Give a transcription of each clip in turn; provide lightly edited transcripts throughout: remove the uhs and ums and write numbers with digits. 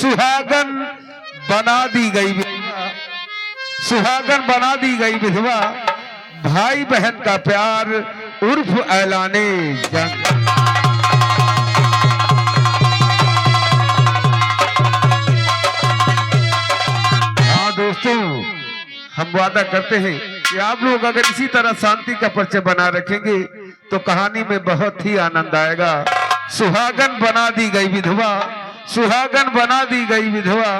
सुहागन बना दी गई विधवा, सुहागन बना दी गई विधवा, भाई बहन का प्यार उर्फ ऐलाने जंग। हाँ दोस्तों, हम वादा करते हैं कि आप लोग अगर इसी तरह शांति का परिचय बना रखेंगे तो कहानी में बहुत ही आनंद आएगा। सुहागन बना दी गई विधवा, सुहागन बना दी गई विधवा,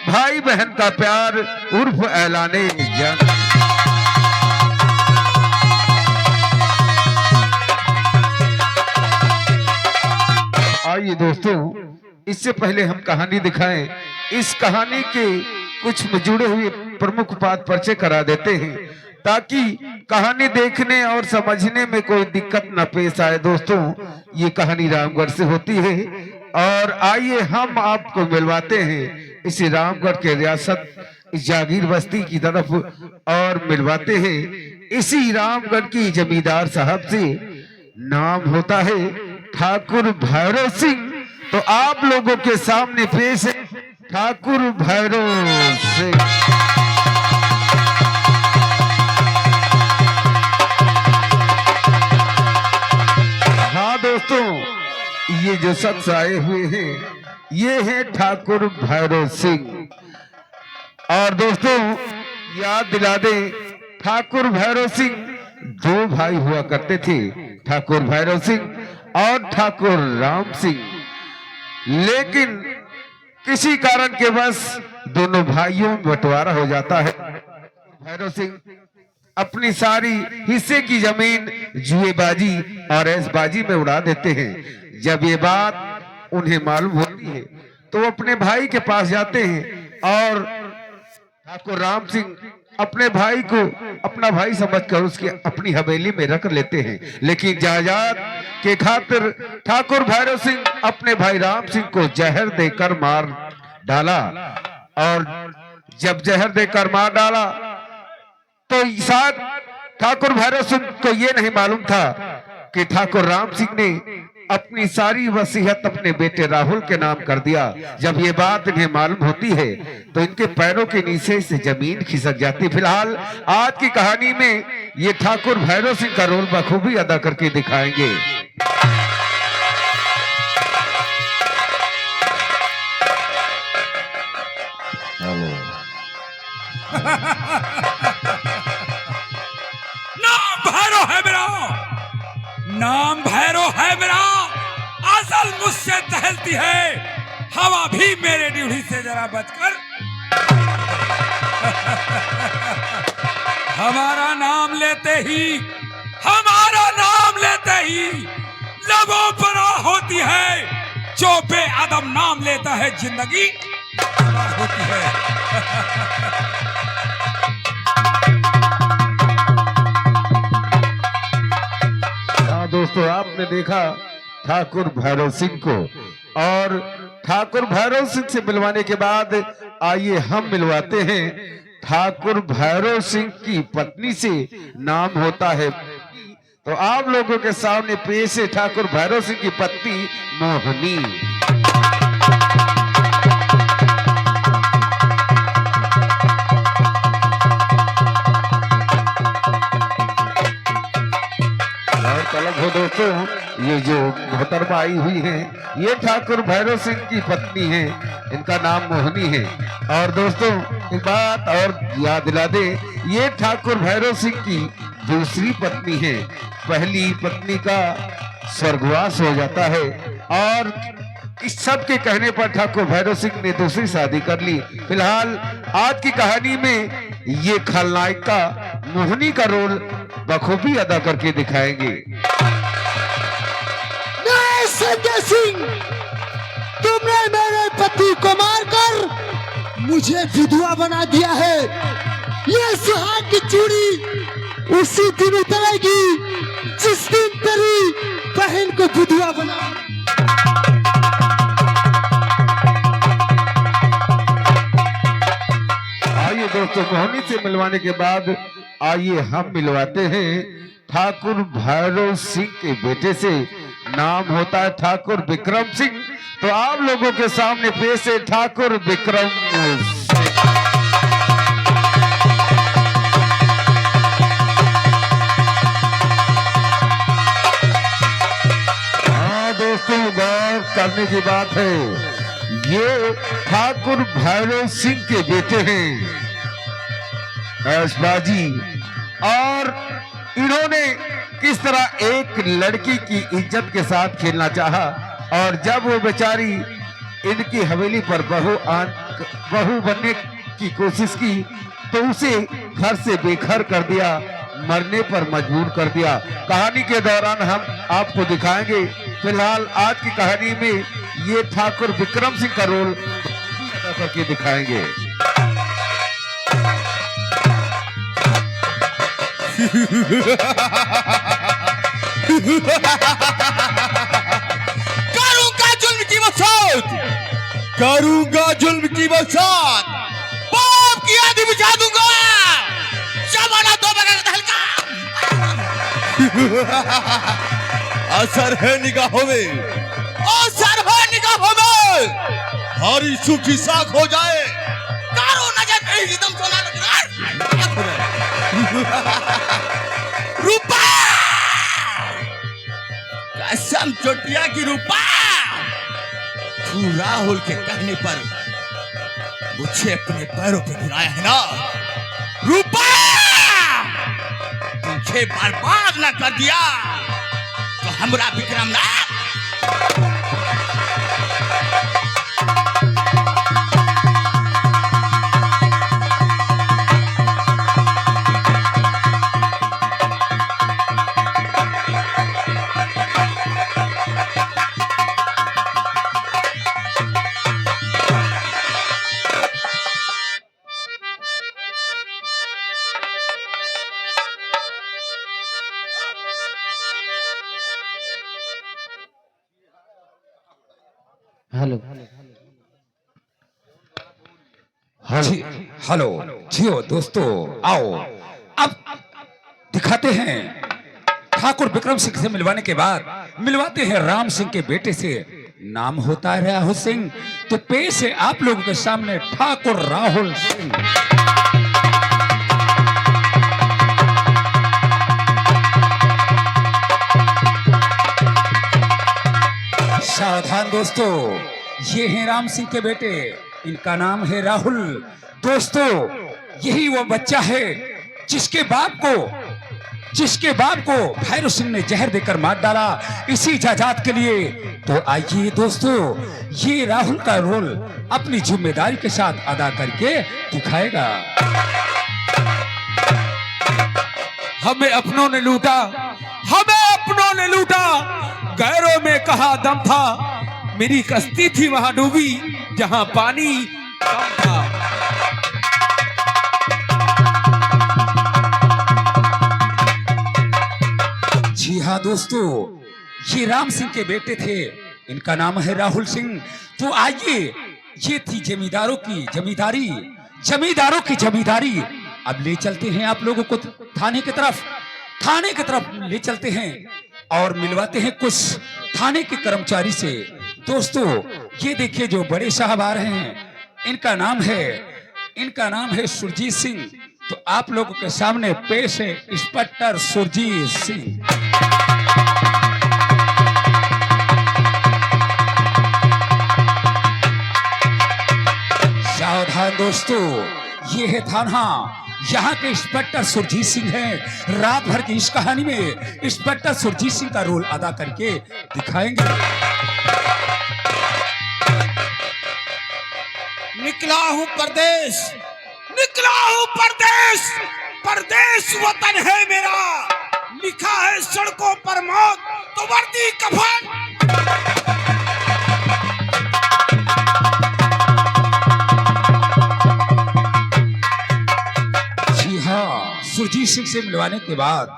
भाई बहन का प्यार उर्फ ऐलाने जंग। आइए दोस्तों, इससे पहले हम कहानी दिखाएं, इस कहानी के कुछ में जुड़े हुए प्रमुख बात परिचय करा देते हैं ताकि कहानी देखने और समझने में कोई दिक्कत न पेश आए। दोस्तों, ये कहानी रामगढ़ से होती है और आइए हम आपको मिलवाते हैं इसी रामगढ़ के रियासत जागीर बस्ती की तरफ और मिलवाते हैं इसी रामगढ़ की जमींदार साहब से। नाम होता है ठाकुर भैरव सिंह। तो आप लोगों के सामने पेश है ठाकुर भैरव सिंह। हाँ दोस्तों, ये जो शख्स आए हुए हैं ये है ठाकुर भैरव सिंह। और दोस्तों याद दिला दें, ठाकुर भैरव सिंह दो भाई हुआ करते थे, ठाकुर भैरव सिंह और ठाकुर राम सिंह। लेकिन किसी कारण के बस दोनों भाइयों में बंटवारा हो जाता है। भैरव सिंह अपनी सारी हिस्से की जमीन जुएबाजी और ऐशबाजी में उड़ा देते हैं। जब ये बात उन्हें मालूम होती है तो वो अपने भाई के पास जाते हैं और ठाकुर राम सिंह अपने भाई को अपना भाई समझकर उसकी अपनी हवेली में रख लेते हैं। लेकिन जायदाद के खातिर ठाकुर भैरव सिंह अपने भाई राम सिंह को जहर देकर मार डाला। और जब जहर देकर मार डाला तो शायद ठाकुर भैरव सिंह को यह नहीं मालूम था कि ठाकुर राम सिंह ने अपनी सारी वसीयत अपने बेटे राहुल के नाम कर दिया। जब ये बात इन्हें मालूम होती है तो इनके पैरों के नीचे से जमीन खिसक जाती। फिलहाल आज की कहानी में ये ठाकुर भैरव सिंह का रोल बखूबी अदा करके दिखाएंगे। नाम भैरव है मेरा, नाम भैरव है मेरा, असल मुझसे टहलती है हवा भी मेरे ड्यूढ़ी से जरा बचकर। हमारा नाम लेते ही, हमारा नाम लेते ही लबों पर आ होती है। जो बेअदब नाम लेता है जिंदगी होती है। दोस्तों, आपने देखा ठाकुर भैरव सिंह को और ठाकुर भैरव सिंह से मिलवाने के बाद आइए हम मिलवाते हैं ठाकुर भैरव सिंह की पत्नी से। नाम होता है, तो आप लोगों के सामने पेश है ठाकुर भैरव सिंह की पत्नी मोहनी। हो दोस्तों, ये जो मोहतरमा आई हुई है ये ठाकुर भैरव सिंह की पत्नी है, इनका नाम मोहनी है। और दोस्तों एक बात और याद दिला दे, ये ठाकुर भैरव सिंह की दूसरी पत्नी है। पहली पत्नी का स्वर्गवास हो जाता है और इस सब के कहने पर ठाकुर भैरव सिंह ने दूसरी शादी कर ली। फिलहाल आज की कहानी में ये खलनायिका मोहनी का रोल बखूबी अदा करके दिखाएंगे। संजय सिंह, तुमने मेरे पति को मारकर मुझे विधवा बना दिया है। ये सुहाग की चूड़ी उसी दिन उतरेगी जिस दिन तेरी बहन को विधवा बना। आइए दोस्तों, मोहनी से मिलवाने के बाद आइए हम मिलवाते हैं ठाकुर भैरव सिंह के बेटे से। नाम होता है ठाकुर विक्रम सिंह। तो आप लोगों के सामने पेश है ठाकुर विक्रम सिंह। हाँ दोस्तों, गौर करने की बात है, ये ठाकुर भैरव सिंह के बेटे हैं ऐशबाजी, और इन्होंने किस तरह एक लड़की की इज्जत के साथ खेलना चाहा, और जब वो बेचारी इनकी हवेली पर बहू बनने की कोशिश की तो उसे घर से बेघर कर दिया, मरने पर मजबूर कर दिया। कहानी के दौरान हम आपको दिखाएंगे। फिलहाल आज की कहानी में ये ठाकुर विक्रम सिंह का रोल अदा करके दिखाएंगे। करूंगा जुल्म की बरसात, करूंगा जुल्म की बरसात, पाप की आंधी बुझा दूंगा, जमाना तो बगैर हल्का। असर है निगाहों में, असर है निगाहों में, हरी सूखी साख हो जाए, कारो नजर पे ही दम सोना लग रहा है। रूपा, कसम चोटिया की रूपा, तू राहुल के कहने पर मुझे अपने पैरों पे गिराया है ना रूपा, तुझे बर्बाद ना कर दिया तो हमरा विक्रम ना। हेलो हेलो जियो दोस्तों, आओ अब दिखाते हैं ठाकुर विक्रम सिंह से मिलवाने के बाद मिलवाते हैं राम सिंह के बेटे से। नाम होता है राहुल सिंह, तो पेश है आप लोगों के सामने ठाकुर राहुल सिंह। सावधान दोस्तों, ये हैं राम सिंह के बेटे, इनका नाम है राहुल। दोस्तों, यही वो बच्चा है जिसके बाप को भैरव सिंह ने जहर देकर मार डाला इसी जायदाद के लिए। तो आइए दोस्तों, ये राहुल का रोल अपनी जिम्मेदारी के साथ अदा करके दिखाएगा। हमें अपनों ने लूटा, हमें अपनों ने लूटा, गैरों में कहा दम था, मेरी कश्ती थी वहां डूबी जहां पानी कम था। जी हाँ दोस्तों, ये राम सिंह के बेटे थे, इनका नाम है राहुल सिंह। तो आइए, ये थी जमींदारों की जमींदारी, जमींदारों की जमींदारी। अब ले चलते हैं आप लोगों को थाने की तरफ ले चलते हैं और मिलवाते हैं कुछ थाने के कर्मचारी से। दोस्तों, ये देखिए जो बड़े साहब आ रहे हैं, इनका नाम है सुरजीत सिंह। तो आप लोगों के सामने पेश है इंस्पेक्टर सुरजीत सिंह। सावधान दोस्तों, ये है थाना, यहाँ के इंस्पेक्टर सुरजीत सिंह हैं। रात भर की इस कहानी में इंस्पेक्टर सुरजीत सिंह का रोल अदा करके दिखाएंगे। निकला हूँ परदेश, निकला हूँ परदेश, परदेश वतन है मेरा, लिखा है सड़कों पर मौत तो वर्दी कफन। जी हाँ, सुरजीत सिंह से मिलवाने के बाद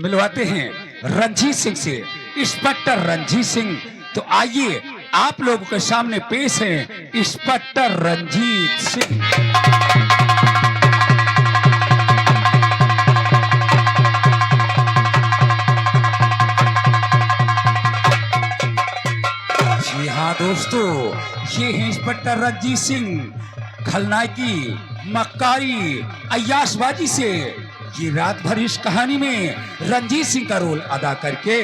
मिलवाते हैं रंजीत सिंह से, इंस्पेक्टर रंजीत सिंह। तो आइए, आप लोगों के सामने पेश है इंस्पेक्टर रंजीत सिंह। जी ये है इंस्पेक्टर रंजीत सिंह। खलनायकी, मक्कारी, अय्याशबाजी से ये रात भर इस कहानी में रंजीत सिंह का रोल अदा करके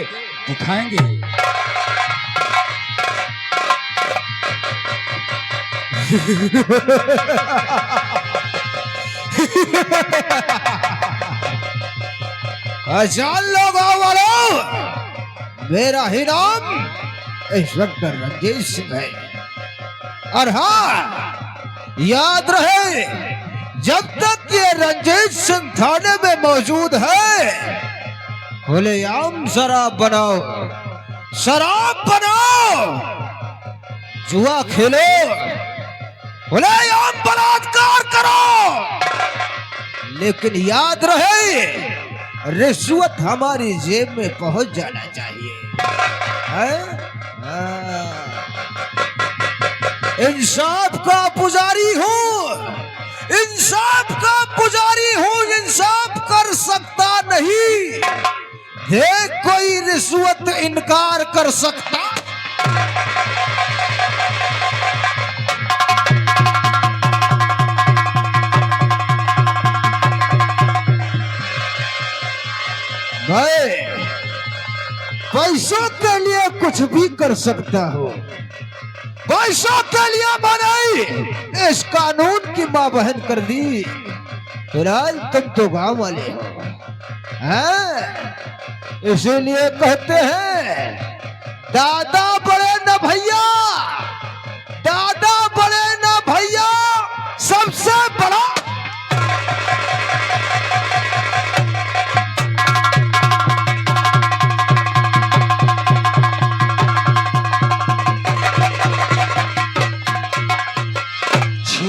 दिखाएंगे। जान लो गाँव वालों, मेरा ही नाम इंस्पेक्टर रंजीत सिंह है। और हाँ, याद रहे, जब तक ये रंजीत सिंह थाने में मौजूद है, खुलेआम शराब बनाओ, शराब बनाओ, जुआ खेलो, खुलेआम बलात्कार करो, लेकिन याद रहे रिश्वत हमारी जेब में पहुंच जाना चाहिए। इंसाफ का पुजारी हूँ, इंसाफ का पुजारी हूँ, इंसाफ कर सकता नहीं, देख कोई रिश्वत इनकार कर सकता। मैं पैसों के लिए कुछ भी कर सकता हूँ, पैसों के लिए मैंने इस कानून की मां बहन कर दी। फिलहाल तुम तो गांव वाले हो, इसीलिए कहते हैं दादा बड़े न भैया, दादा बड़े न भैया, सबसे बड़ा।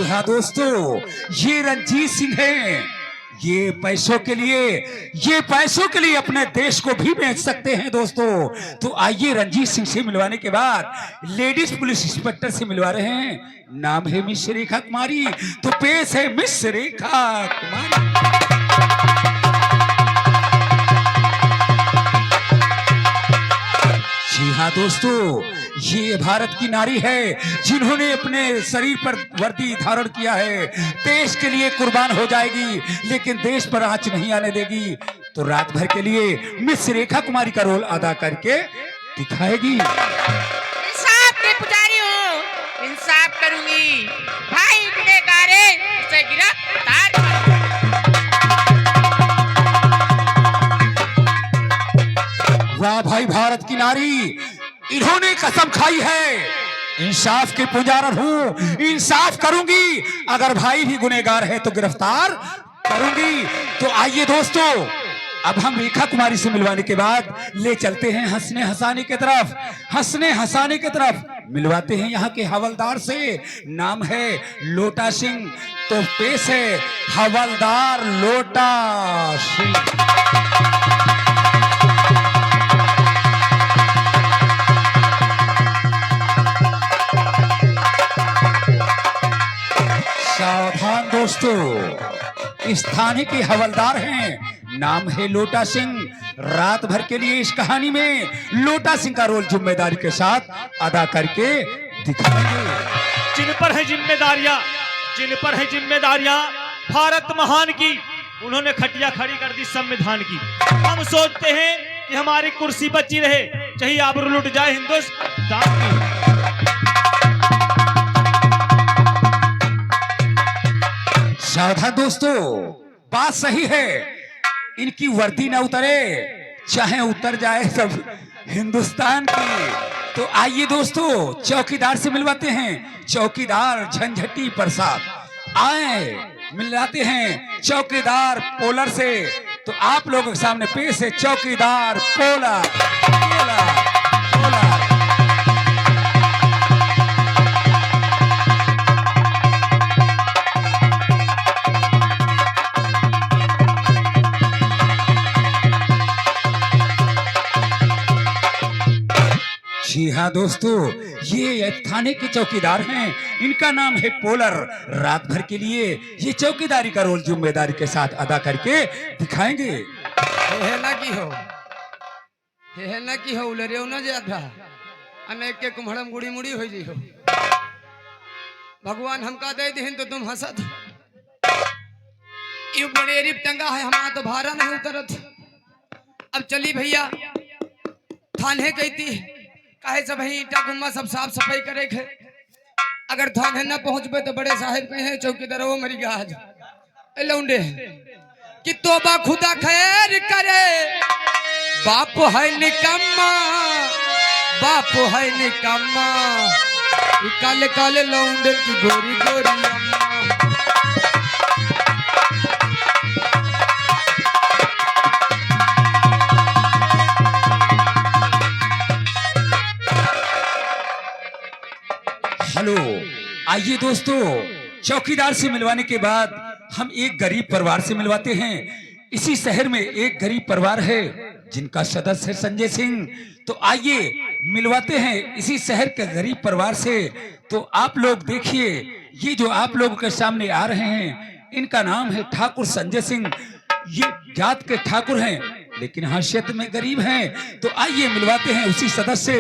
हाँ दोस्तों, ये रंजीत सिंह है। ये पैसों के लिए अपने देश को भी बेच सकते हैं दोस्तों। तो आइए रंजीत सिंह से मिलवाने के बाद लेडीज पुलिस इंस्पेक्टर से मिलवा रहे हैं। नाम है मिस रेखा कुमारी। तो पेश है मिस रेखा कुमारी। जी हाँ दोस्तों, ये भारत की नारी है जिन्होंने अपने शरीर पर वर्दी धारण किया है। देश के लिए कुर्बान हो जाएगी, लेकिन देश पर आंच नहीं आने देगी। तो रात भर के लिए मिस रेखा कुमारी का रोल अदा करके दिखाएगी। इंसाफ के पुजारी हूँ, इंसाफ करूंगी। भाई गुनहगार है, उसे गिरफ्तार करूंगी। वाह भाई भारत की नारी, इन्होंने कसम खाई है इंसाफ के पुजारन हूं, इंसाफ करूंगी। अगर भाई भी गुनहगार है तो गिरफ्तार करूंगी। तो आइए दोस्तों, अब हम रेखा कुमारी से मिलवाने के बाद ले चलते हैं हंसने हंसाने की तरफ। हंसने हंसाने की तरफ मिलवाते हैं यहाँ के हवलदार से। नाम है लोटा सिंह। तो पेश है हवलदार लोटा सिंह। सावधान दोस्तों, इस थाने के हवलदार हैं। नाम है लोटा सिंह। रात भर के लिए इस कहानी में लोटा सिंह का रोल जिम्मेदारी के साथ अदा करके दिखाएंगे। जिन पर है जिम्मेदारियां, जिन पर है जिम्मेदारियां भारत महान की, उन्होंने खटिया खड़ी कर दी संविधान की। हम सोचते हैं कि हमारी कुर्सी बची रहे, चाहे आबरू लुट जाए हिंदुस्तान की। सावधान दोस्तों, बात सही है। इनकी वर्दी न उतरे, चाहे उतर जाए सब हिंदुस्तान की। तो आइए दोस्तों, चौकीदार से मिलवाते हैं। चौकीदार झंझटी प्रसाद, आए मिलाते हैं चौकीदार पोलर से। तो आप लोगों के सामने पेश है चौकीदार पोलर। Polar, polar. जी हाँ दोस्तों, ये थाने के चौकीदार हैं। इनका नाम है पोलर। रात भर के लिए ये चौकीदारी का रोल जिम्मेदारी के साथ अदा करके दिखाएंगे। हे ना की हो उलरे ना जे आधा अनेक के कुम्हड़म गुड़ी मुड़ी हो जी हो भगवान हमका दे दें तो तुम हंसत। यू बड़ेरी टंगा है हमारा तो भारा नहीं उतरत। अब चली भैया थाने गई थी काहे सब ईटा गुम्मा सब साफ सफाई करे थे। अगर थाने न पहुंचबे तो बड़े साहब कहे चौकीदार वो मरी गया आज लौंडे कि तोबा खुदा खैर करे। बाप है निकम्मा, बाप है निकम्मा, काले काले लौंडे की गोरी गोरी अम्मा। हेलो, आइए दोस्तों, चौकीदार से मिलवाने के बाद हम एक गरीब परिवार से मिलवाते हैं। इसी शहर में एक गरीब परिवार है जिनका सदस्य है संजय सिंह। तो आइए मिलवाते हैं इसी शहर के गरीब परिवार से। तो आप लोग देखिए, ये जो आप लोगों के सामने आ रहे हैं इनका नाम है ठाकुर संजय सिंह। ये जात के ठाकुर हैं लेकिन हैसियत में गरीब हैं। तो आइए मिलवाते हैं उसी सदस्य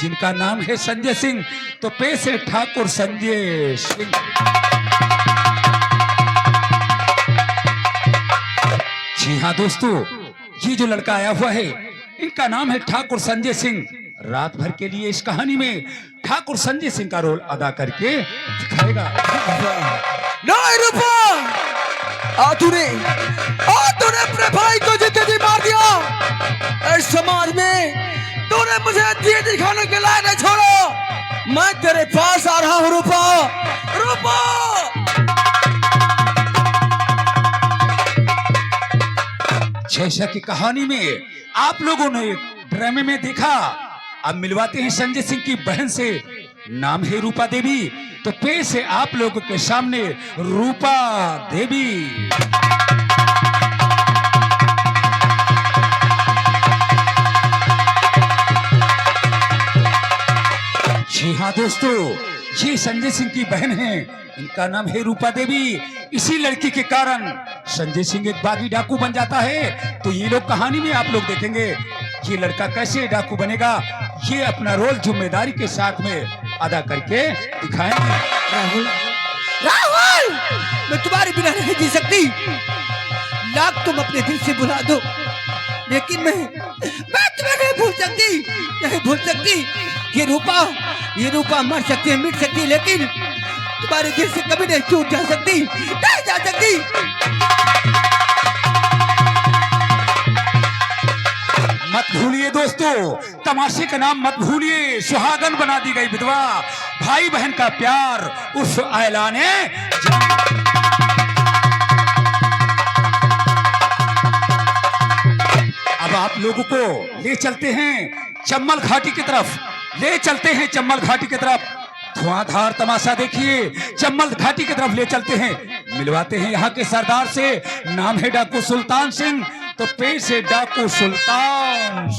जिनका नाम है संजय सिंह। तो पेश है ठाकुर संजय सिंह। जी हाँ दोस्तों, ये जो लड़का आया हुआ है इनका नाम है ठाकुर संजय सिंह। रात भर के लिए इस कहानी में ठाकुर संजय सिंह का रोल अदा करके दिखाएगा। नहीं रूपा, तूने अपने भाई को जितने दी मार दिया। इस समाज में तूने मुझे दिए दिखाने के लायक नहीं छोड़ो। मैं तेरे पास आ रहा हूँ रूपा, रूपा। जैसा कि कहानी में आप लोगों ने ड्रामे में देखा, अब मिलवाते हैं संजय सिंह की बहन से। नाम है रूपा देवी। तो पेश है आप लोगों के सामने रूपा देवी। जी हाँ दोस्तों, ये संजय सिंह की बहन है, इनका नाम है रूपा देवी। इसी लड़की के कारण संजय सिंह एक बागी डाकू बन जाता है। तो ये लोग कहानी में आप लोग देखेंगे ये लड़का कैसे डाकू बनेगा। ये अपना रोल जिम्मेदारी के साथ में अदा करके दिखाएंगे। राहुल, राहुल, मैं तुम्हारे बिना नहीं जी सकती। लाख तुम अपने दिल से बुला दो, लेकिन मैं तुम्हें नहीं भूल सकती, नहीं भूल सकती। ये रूपा मर सकती है, मिट सकती है, लेकिन तुम्हारे दिल से कभी नहीं छूट जा सकती, नहीं जा सकती। मत भूलिए दोस्तों, तमाशे का नाम मत भूलिए। सुहागन बना दी गई विधवा, भाई बहन का प्यार उस ऐलाने। अब आप लोगों को ले चलते हैं चम्बल घाटी की तरफ, ले चलते हैं चम्बल घाटी की तरफ। धुआंधार तमाशा देखिए, चम्बल घाटी की तरफ ले चलते हैं। मिलवाते हैं यहाँ के सरदार से। नाम है डाकू सुल्तान सिंह। तो पेश है डाकू सुल्तान।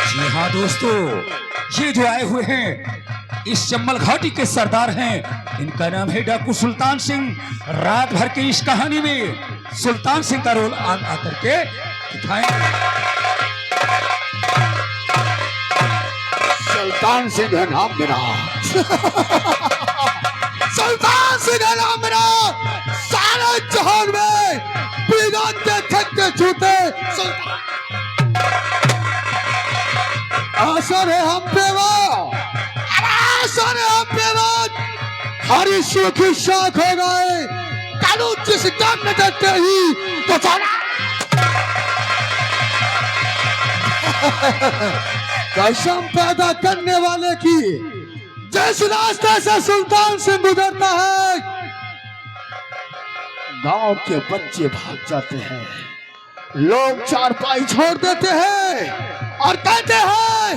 जी हाँ दोस्तों, ये जो आए हुए हैं इस चम्बल घाटी के सरदार हैं, इनका नाम है डाकू सुल्तान सिंह। रात भर की इस कहानी में सुल्तान सिंह का रोल अदा करके दिखाएंगे। सुल्तान सिंह है नाम मेरा। सुल्तान सिंह है नाम मेरा। सारे जहान में पीगाते थकते छूते आसर है हम पे वो, आसर है हम पे वो। हरी सूखी शाख हो गए, कानू जिस काम में डरते ही तो चला। कसम पैदा करने वाले की जिस रास्ते से सुल्तान सिंह गुजरता है, गांव के बच्चे भाग जाते हैं, लोग चारपाई छोड़ देते हैं और कहते हैं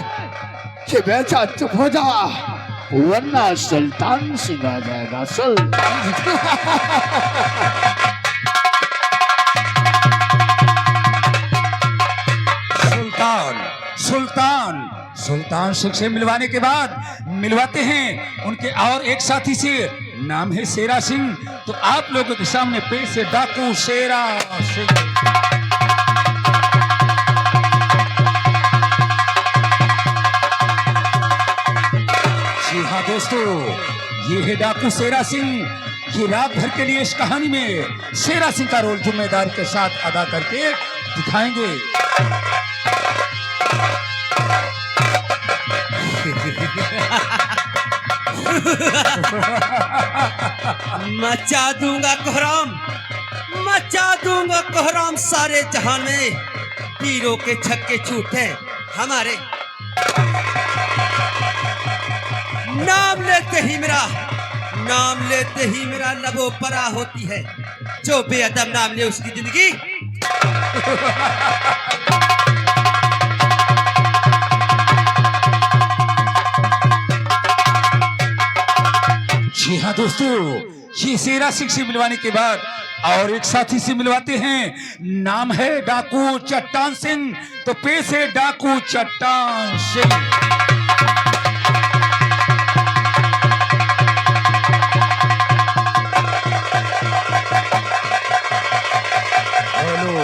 कि बेटा चुप हो जा वरना सुल्तान सिंह आ जाएगा। सुल्तान सिंह से मिलवाने के बाद मिलवाते हैं उनके और एक साथी से। नाम है शेरा सिंह। तो आप लोगों के सामने पेश है डाकू शेरा सिंह। दोस्तों, ये है डाकू शेरा सिंह। ये रात भर के लिए इस कहानी में शेरा सिंह का रोल जिम्मेदारी के साथ अदा करके दिखाएंगे। मचा दूंगा कोहराम, मचा दूंगा कोहराम सारे जहान में। पीरों के छक्के छूटे हमारे, नाम लेते ही मेरा, नाम लेते ही मेरा लबों परा होती है। जो बेअदब नाम ले उसकी जिंदगी। जी हाँ दोस्तों, ये शेरा सिंह से मिलवाने के बाद और एक साथी से मिलवाते हैं। नाम है डाकू चट्टान सिंह। तो पेश है डाकू चट्टान सिंह। हेलो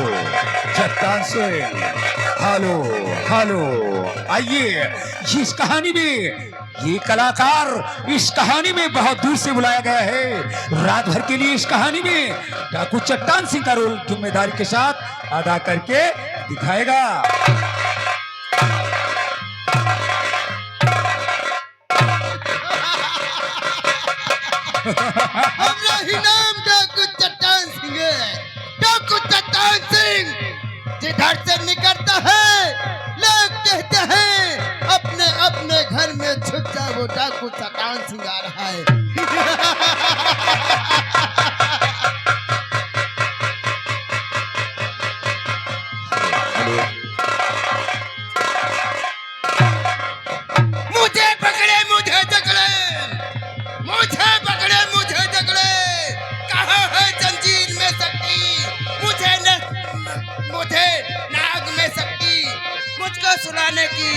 चट्टान सिंह, हेलो हेलो। आइए, इस कहानी में ये कलाकार इस कहानी में बहुत दूर से बुलाया गया है। रात भर के लिए इस कहानी में डाकू चट्टान सिंह का रोल जिम्मेदारी के साथ अदा करके दिखाएगा। हमारा ही नाम डाकू चट्टान सिंह है। डाकू चट्टान सिंह जिधर से निकलता है लोग कहते हैं अपने अपने घर में छुप जा, वो डाकू चट्टान सिंह आ रहा है। मुझे पकड़े, मुझे जकड़े, मुझे पकड़े, मुझे जकड़े। कहाँ है जंजीर में शक्ति? मुझे नाग में शक्ति, मुझको सुनाने की।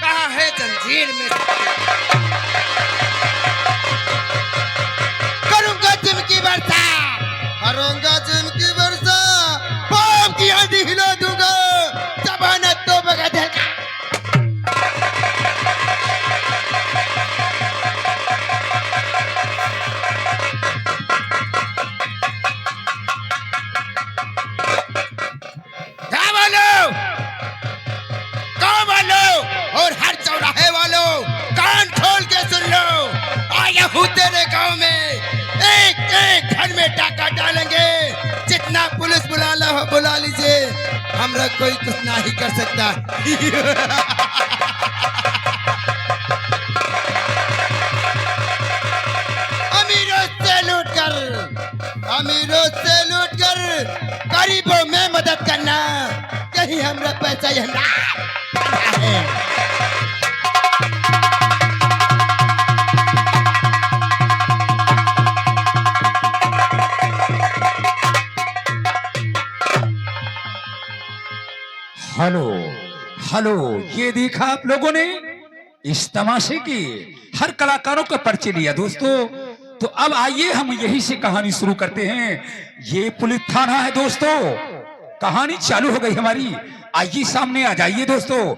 कहाँ है जंजीर में शक्ति? करूंगा जिनकी वर्षा, करूंगा जिनकी वर्षा। पाप की आंधी हिला दूंगा, जमानत तो बगा देगा। और हर चौराहे वालों कान खोल के सुन लो। आया हूँ तेरे गांव में, एक एक घर में डाका डालेंगे। जितना पुलिस बुलाना हो बुला लीजिए, हमरा कोई कुछ नहीं कर सकता। अमीरों से लूट कर गरीबों में मदद करना, यही हमरा पैसा है। हेलो हेलो, ये देखा आप लोगों ने इस तमाशे की हर कलाकारों का परिचय लिया दोस्तों। तो अब आइए हम यही से कहानी शुरू करते हैं। ये पुलिस थाना है दोस्तों। कहानी चालू हो गई हमारी। आइए सामने आ जाइए दोस्तों।